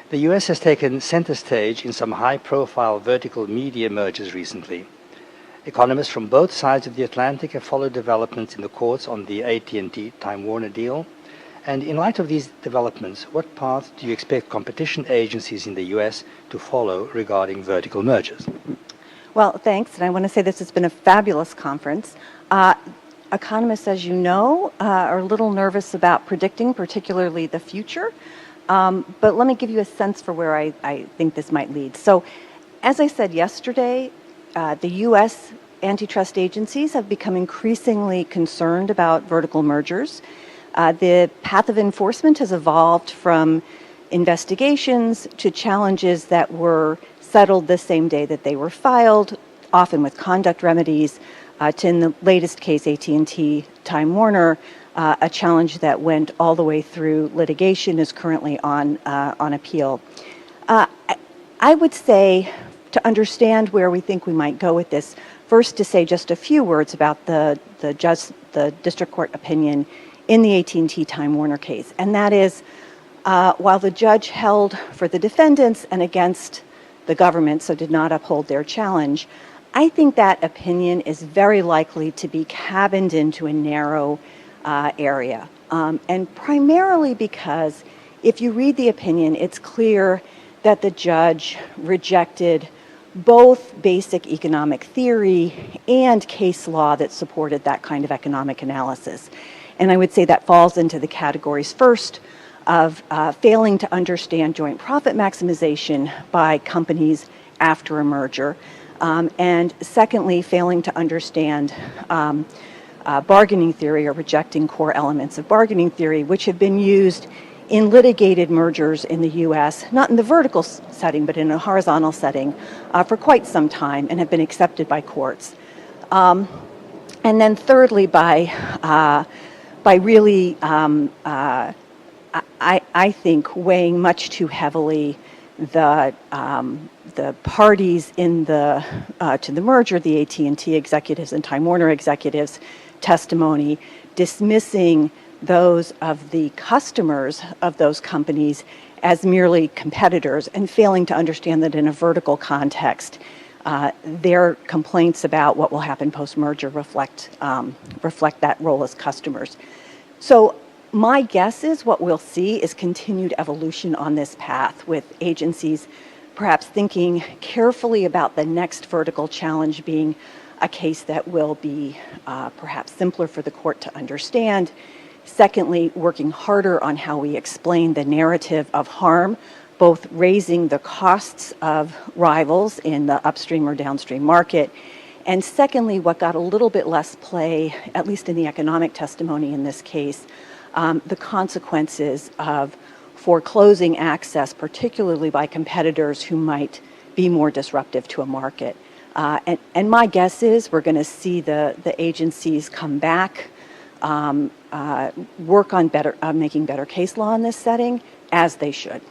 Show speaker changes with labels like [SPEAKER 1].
[SPEAKER 1] The US has taken center stage in some high-profile vertical media mergers recently. Economists from both sides of the Atlantic have followed developments in the courts on the AT&T Time Warner deal. And in light of these developments, what path do you expect competition agencies in the US to follow regarding vertical mergers?
[SPEAKER 2] Well, thanks, and I want to say this has been a fabulous conference. Economists, as you know, are a little nervous about predicting, particularly the future. But let me give you a sense for where I think this might lead. So, as I said yesterday, the U.S. antitrust agencies have become increasingly concerned about vertical mergers. The path of enforcement has evolved from investigations to challenges that were settled the same day that they were filed, often with conduct remedies, to, in the latest case, AT&T Time Warner, a challenge that went all the way through litigation, is currently on appeal. I would say, to understand where we think we might go with this, first to say just a few words about the district court opinion in the AT&T Time Warner case. And that is, while the judge held for the defendants and against the government, so did not uphold their challenge, I think that opinion is very likely to be cabined into a narrow area. And primarily because if you read the opinion, it's clear that the judge rejected both basic economic theory and case law that supported that kind of economic analysis. And I would say that falls into the categories, first, of failing to understand joint profit maximization by companies after a merger, and secondly, failing to understand bargaining theory or rejecting core elements of bargaining theory, which have been used in litigated mergers in the U.S., not in the vertical setting, but in a horizontal setting, for quite some time and have been accepted by courts. And then thirdly, by really, I think, weighing much too heavily the parties in to the merger, the AT&T executives and Time Warner executives' testimony, dismissing those of the customers of those companies as merely competitors, and failing to understand that in a vertical context, their complaints about what will happen post-merger reflect that role as customers. So my guess is what we'll see is continued evolution on this path, with agencies perhaps thinking carefully about the next vertical challenge being a case that will be perhaps simpler for the court to understand. Secondly, working harder on how we explain the narrative of harm, both raising the costs of rivals in the upstream or downstream market, and secondly, what got a little bit less play, at least in the economic testimony in this case, the consequences of foreclosing access, particularly by competitors who might be more disruptive to a market. And my guess is we're going to see the agencies come back, work on making better case law in this setting, as they should.